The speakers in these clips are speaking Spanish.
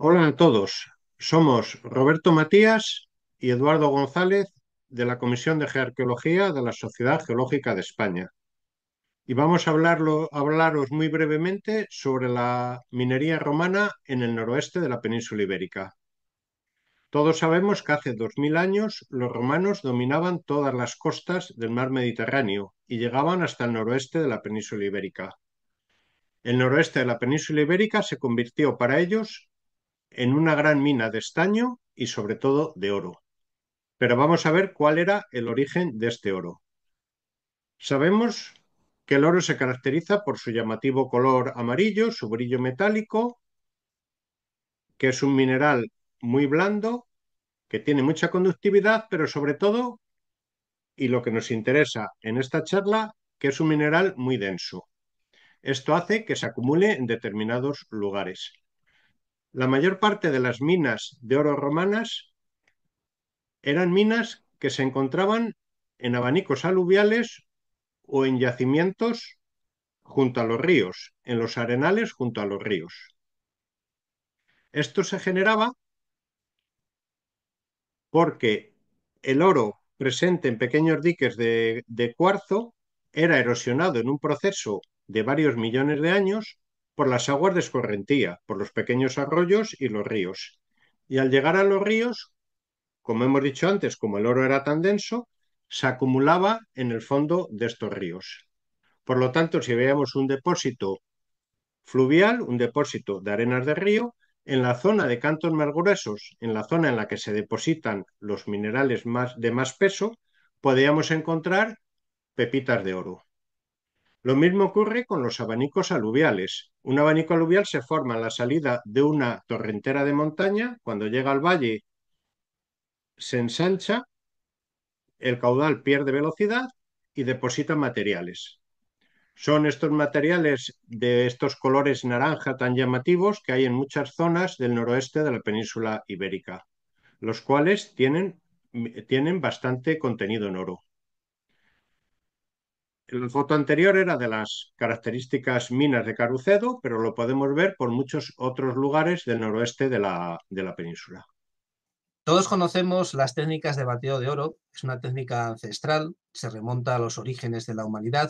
Hola a todos, somos Roberto Matías y Eduardo González de la Comisión de Gearqueología de la Sociedad Geológica de España. Y vamos a hablaros muy brevemente sobre la minería romana en el noroeste de la península ibérica. Todos sabemos que hace 2000 años los romanos dominaban todas las costas del mar Mediterráneo y llegaban hasta el noroeste de la península ibérica. El noroeste de la península ibérica se convirtió para ellos en una gran mina de estaño y sobre todo de oro. Pero vamos a ver cuál era el origen de este oro. Sabemos que el oro se caracteriza por su llamativo color amarillo, su brillo metálico, que es un mineral muy blando, que tiene mucha conductividad, pero sobre todo, y lo que nos interesa en esta charla, que es un mineral muy denso. Esto hace que se acumule en determinados lugares. La mayor parte de las minas de oro romanas eran minas que se encontraban en abanicos aluviales o en yacimientos junto a los ríos, en los arenales junto a los ríos. Esto se generaba porque el oro presente en pequeños diques de cuarzo era erosionado en un proceso de varios millones de años por las aguas de escorrentía, por los pequeños arroyos y los ríos. Y al llegar a los ríos, como hemos dicho antes, como el oro era tan denso, se acumulaba en el fondo de estos ríos. Por lo tanto, si veíamos un depósito fluvial, un depósito de arenas de río, en la zona de cantos más gruesos, en la zona en la que se depositan los minerales de más peso, podíamos encontrar pepitas de oro. Lo mismo ocurre con los abanicos aluviales. Un abanico aluvial se forma a la salida de una torrentera de montaña. Cuando llega al valle se ensancha, el caudal pierde velocidad y deposita materiales. Son estos materiales de estos colores naranja tan llamativos que hay en muchas zonas del noroeste de la península ibérica, los cuales tienen bastante contenido en oro. La foto anterior era de las características minas de Carucedo, pero lo podemos ver por muchos otros lugares del noroeste de la península. Todos conocemos las técnicas de bateo de oro, es una técnica ancestral, se remonta a los orígenes de la humanidad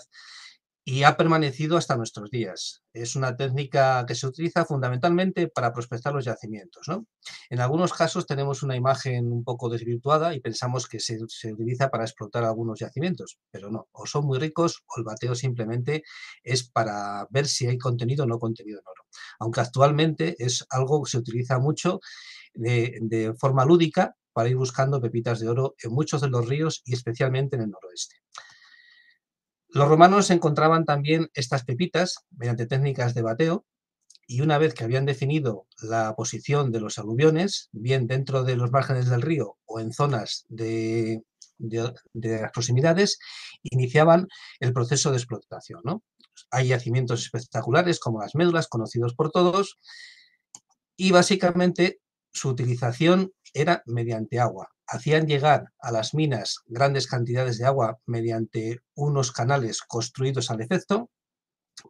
y ha permanecido hasta nuestros días. Es una técnica que se utiliza fundamentalmente para prospectar los yacimientos, ¿no? En algunos casos tenemos una imagen un poco desvirtuada y pensamos que se utiliza para explotar algunos yacimientos, pero no, o son muy ricos o el bateo simplemente es para ver si hay contenido o no contenido en oro. Aunque actualmente es algo que se utiliza mucho de forma lúdica para ir buscando pepitas de oro en muchos de los ríos y especialmente en el noroeste. Los romanos encontraban también estas pepitas mediante técnicas de bateo y una vez que habían definido la posición de los aluviones, bien dentro de los márgenes del río o en zonas de las proximidades, iniciaban el proceso de explotación, ¿no? Hay yacimientos espectaculares como las médulas, conocidos por todos, y básicamente su utilización era mediante agua. Hacían llegar a las minas grandes cantidades de agua mediante unos canales construidos al efecto.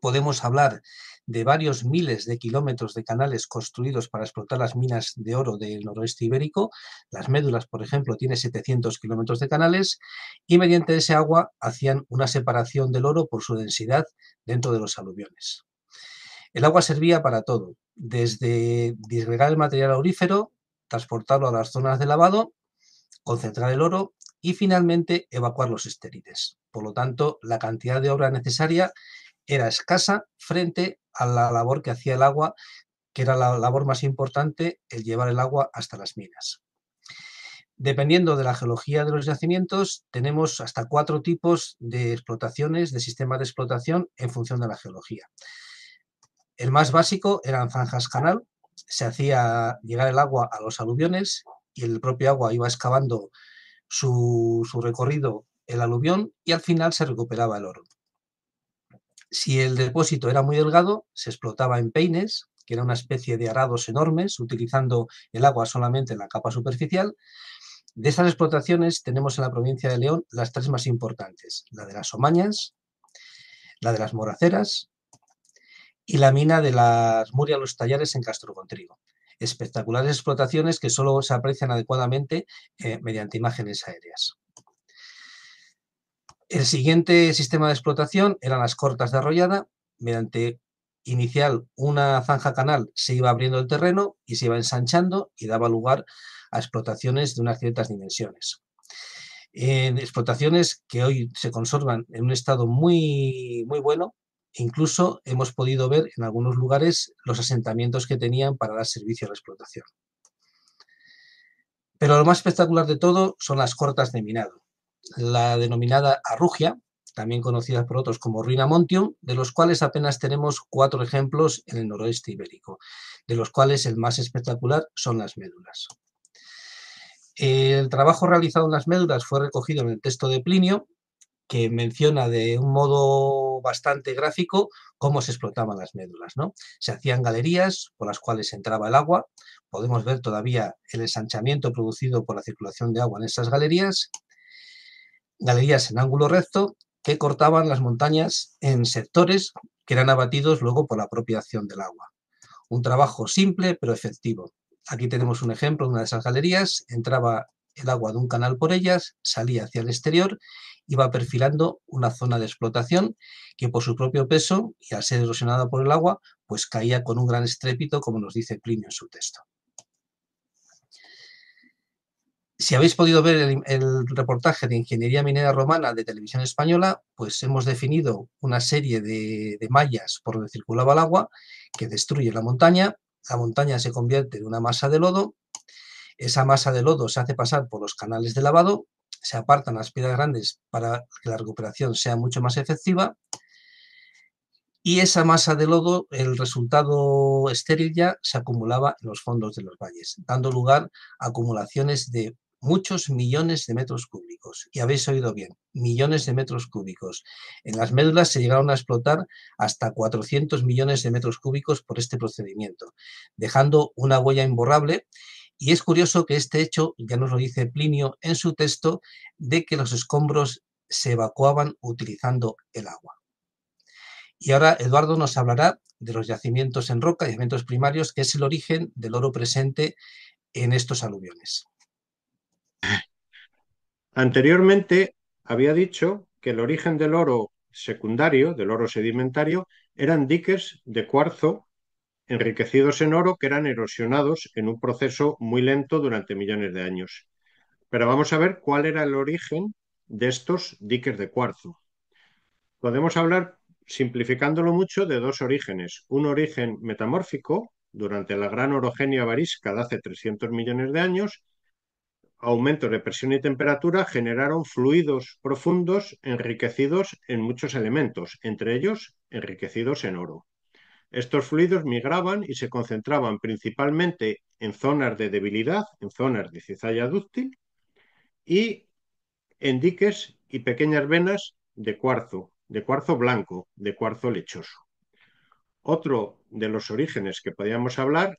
Podemos hablar de varios miles de kilómetros de canales construidos para explotar las minas de oro del noroeste ibérico. Las médulas, por ejemplo, tienen 700 kilómetros de canales y mediante ese agua hacían una separación del oro por su densidad dentro de los aluviones. El agua servía para todo, desde disgregar el material aurífero, transportarlo a las zonas de lavado, concentrar el oro y finalmente evacuar los estériles. Por lo tanto, la cantidad de obra necesaria era escasa frente a la labor que hacía el agua, que era la labor más importante, el llevar el agua hasta las minas. Dependiendo de la geología de los yacimientos, tenemos hasta 4 tipos de explotaciones, de sistemas de explotación en función de la geología. El más básico eran zanjas canal, se hacía llegar el agua a los aluviones y el propio agua iba excavando su recorrido el aluvión y al final se recuperaba el oro. Si el depósito era muy delgado, se explotaba en peines, que era una especie de arados enormes, utilizando el agua solamente en la capa superficial. De estas explotaciones tenemos en la provincia de León las 3 más importantes, la de las Omañas, la de las Moraceras y la mina de las Murias Los Tallares en Castro Contrigo. Espectaculares explotaciones que solo se aprecian adecuadamente mediante imágenes aéreas. El siguiente sistema de explotación eran las cortas de arrollada. Mediante inicial una zanja canal se iba abriendo el terreno y se iba ensanchando y daba lugar a explotaciones de unas ciertas dimensiones. En explotaciones que hoy se conservan en un estado muy, muy bueno. Incluso hemos podido ver en algunos lugares los asentamientos que tenían para dar servicio a la explotación. Pero lo más espectacular de todo son las cortas de minado. La denominada arrugia, también conocida por otros como Ruina Montium, de los cuales apenas tenemos 4 ejemplos en el noroeste ibérico, de los cuales el más espectacular son las médulas. El trabajo realizado en las médulas fue recogido en el texto de Plinio, que menciona de un modo bastante gráfico cómo se explotaban las médulas, ¿no? Se hacían galerías por las cuales entraba el agua. Podemos ver todavía el ensanchamiento producido por la circulación de agua en esas galerías en ángulo recto que cortaban las montañas en sectores que eran abatidos luego por la propia acción del agua. Un trabajo simple pero efectivo. Aquí tenemos un ejemplo de una de esas galerías. Entraba el agua de un canal por ellas, salía hacia el exterior, iba perfilando una zona de explotación que por su propio peso y al ser erosionada por el agua, pues caía con un gran estrépito, como nos dice Plinio en su texto. Si habéis podido ver el reportaje de Ingeniería Minera Romana de Televisión Española, pues hemos definido una serie de mallas por donde circulaba el agua que destruye la montaña se convierte en una masa de lodo, esa masa de lodo se hace pasar por los canales de lavado, se apartan las piedras grandes para que la recuperación sea mucho más efectiva, y esa masa de lodo, el resultado estéril ya, se acumulaba en los fondos de los valles, dando lugar a acumulaciones de muchos millones de metros cúbicos. Y habéis oído bien, millones de metros cúbicos. En las médulas se llegaron a explotar hasta 400 millones de metros cúbicos por este procedimiento, dejando una huella imborrable. Y es curioso que este hecho, ya nos lo dice Plinio en su texto, de que los escombros se evacuaban utilizando el agua. Y ahora Eduardo nos hablará de los yacimientos en roca, yacimientos primarios, que es el origen del oro presente en estos aluviones. Anteriormente había dicho que el origen del oro secundario, del oro sedimentario, eran diques de cuarzo enriquecidos en oro que eran erosionados en un proceso muy lento durante millones de años. Pero vamos a ver cuál era el origen de estos diques de cuarzo. Podemos hablar, simplificándolo mucho, de dos orígenes. Un origen metamórfico, durante la gran orogenia varisca de hace 300 millones de años, aumentos de presión y temperatura generaron fluidos profundos enriquecidos en muchos elementos, entre ellos enriquecidos en oro. Estos fluidos migraban y se concentraban principalmente en zonas de debilidad, en zonas de cizalla dúctil y en diques y pequeñas venas de cuarzo blanco, de cuarzo lechoso. Otro de los orígenes que podríamos hablar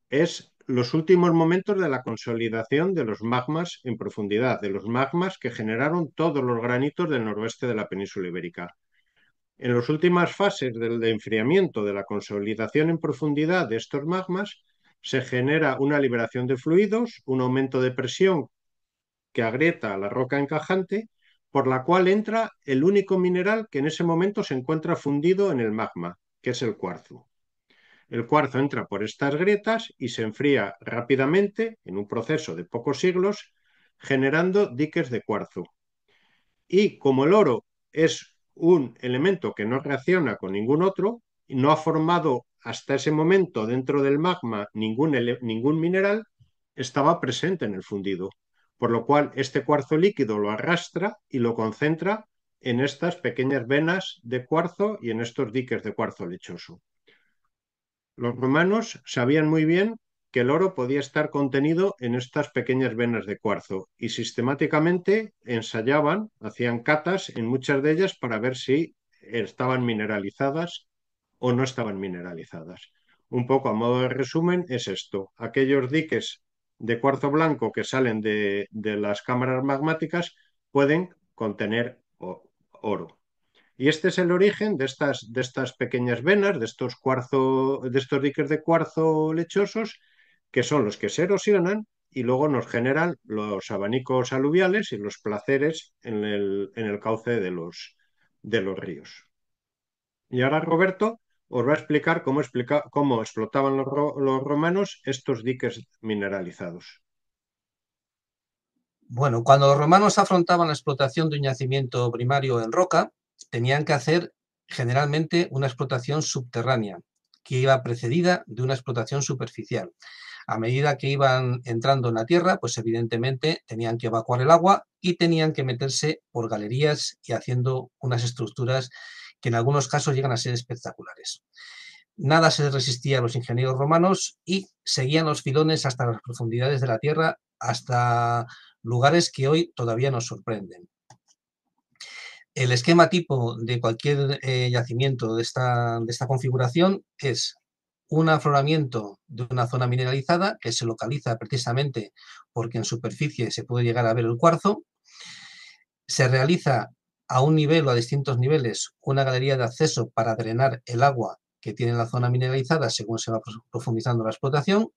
es los últimos momentos de la consolidación de los magmas en profundidad, de los magmas que generaron todos los granitos del noroeste de la península ibérica. En las últimas fases del enfriamiento de la consolidación en profundidad de estos magmas, se genera una liberación de fluidos, un aumento de presión que agrieta la roca encajante, por la cual entra el único mineral que en ese momento se encuentra fundido en el magma, que es el cuarzo. El cuarzo entra por estas grietas y se enfría rápidamente en un proceso de pocos siglos, generando diques de cuarzo. Y como el oro es un elemento que no reacciona con ningún otro, no ha formado hasta ese momento dentro del magma ningún mineral, estaba presente en el fundido. Por lo cual este cuarzo líquido lo arrastra y lo concentra en estas pequeñas venas de cuarzo y en estos diques de cuarzo lechoso. Los romanos sabían muy bien que el oro podía estar contenido en estas pequeñas venas de cuarzo y sistemáticamente ensayaban, hacían catas en muchas de ellas para ver si estaban mineralizadas o no estaban mineralizadas. Un poco a modo de resumen es esto: aquellos diques de cuarzo blanco que salen de las cámaras magmáticas pueden contener oro. Y este es el origen de estas pequeñas venas, de estos diques de cuarzo lechosos, que son los que se erosionan y luego nos generan los abanicos aluviales y los placeres en el cauce de los ríos. Y ahora Roberto os va a explicar cómo explotaban los romanos estos diques mineralizados. Bueno, cuando los romanos afrontaban la explotación de un yacimiento primario en roca, tenían que hacer generalmente una explotación subterránea, que iba precedida de una explotación superficial. A medida que iban entrando en la tierra, pues evidentemente tenían que evacuar el agua y tenían que meterse por galerías y haciendo unas estructuras que en algunos casos llegan a ser espectaculares. Nada se resistía a los ingenieros romanos y seguían los filones hasta las profundidades de la tierra, hasta lugares que hoy todavía nos sorprenden. El esquema tipo de cualquier yacimiento de esta configuración es un afloramiento de una zona mineralizada que se localiza precisamente porque en superficie se puede llegar a ver el cuarzo. Se realiza a un nivel o a distintos niveles una galería de acceso para drenar el agua que tiene la zona mineralizada según se va profundizando la explotación.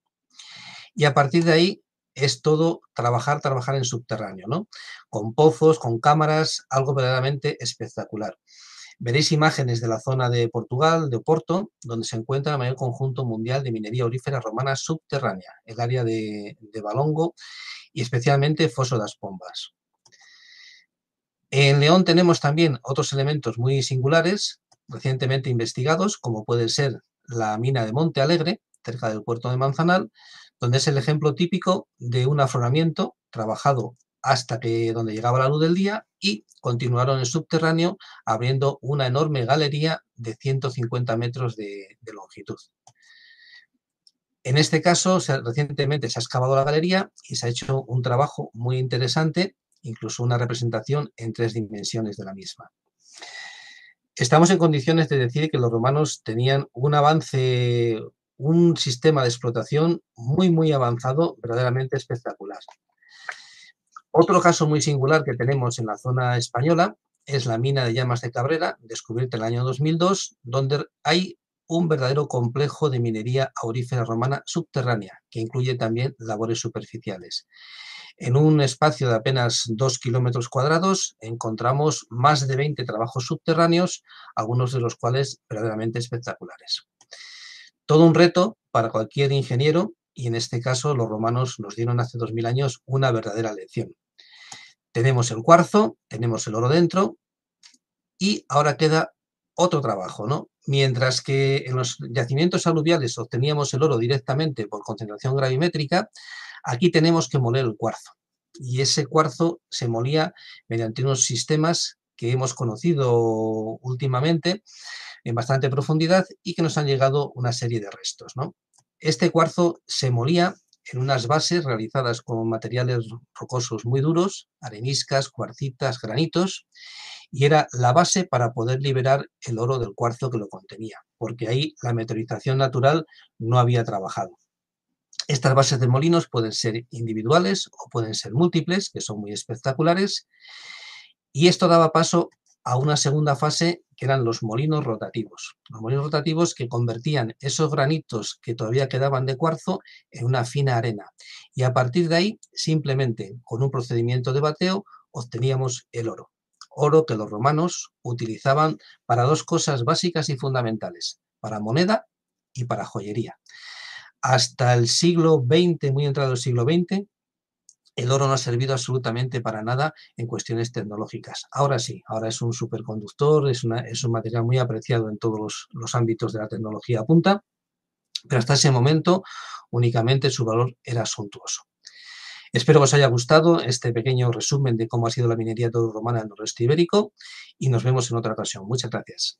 Y a partir de ahí es todo trabajar en subterráneo, ¿no? Con pozos, con cámaras, algo verdaderamente espectacular. Veréis imágenes de la zona de Portugal, de Oporto, donde se encuentra el mayor conjunto mundial de minería aurífera romana subterránea, el área de Valongo y especialmente Fosso das Pombas. En León tenemos también otros elementos muy singulares, recientemente investigados, como puede ser la mina de Monte Alegre, cerca del puerto de Manzanal, donde es el ejemplo típico de un afloramiento trabajado hasta donde llegaba la luz del día y continuaron en el subterráneo abriendo una enorme galería de 150 metros de longitud. En este caso, recientemente se ha excavado la galería y se ha hecho un trabajo muy interesante, incluso una representación en 3 dimensiones de la misma. Estamos en condiciones de decir que los romanos tenían un avance, un sistema de explotación muy avanzado, verdaderamente espectacular. Otro caso muy singular que tenemos en la zona española es la mina de Llamas de Cabrera, descubierta en el año 2002, donde hay un verdadero complejo de minería aurífera romana subterránea, que incluye también labores superficiales. En un espacio de apenas 2 kilómetros cuadrados encontramos más de 20 trabajos subterráneos, algunos de los cuales verdaderamente espectaculares. Todo un reto para cualquier ingeniero y en este caso los romanos nos dieron hace 2000 años una verdadera lección. Tenemos el cuarzo, tenemos el oro dentro y ahora queda otro trabajo, ¿no? Mientras que en los yacimientos aluviales obteníamos el oro directamente por concentración gravimétrica, aquí tenemos que moler el cuarzo. Y ese cuarzo se molía mediante unos sistemas que hemos conocido últimamente en bastante profundidad y que nos han llegado una serie de restos, ¿no? Este cuarzo se molía en unas bases realizadas con materiales rocosos muy duros, areniscas, cuarcitas, granitos, y era la base para poder liberar el oro del cuarzo que lo contenía, porque ahí la meteorización natural no había trabajado. Estas bases de molinos pueden ser individuales o pueden ser múltiples, que son muy espectaculares, y esto daba paso a una segunda fase que eran los molinos rotativos. Los molinos rotativos que convertían esos granitos que todavía quedaban de cuarzo en una fina arena. Y a partir de ahí, simplemente con un procedimiento de bateo, obteníamos el oro. Oro que los romanos utilizaban para 2 cosas básicas y fundamentales, para moneda y para joyería. Hasta el siglo XX, muy entrado el siglo XX, el oro no ha servido absolutamente para nada en cuestiones tecnológicas. Ahora sí, ahora es un superconductor, es un material muy apreciado en todos los ámbitos de la tecnología punta, pero hasta ese momento únicamente su valor era suntuoso. Espero que os haya gustado este pequeño resumen de cómo ha sido la minería romana en el noroeste ibérico y nos vemos en otra ocasión. Muchas gracias.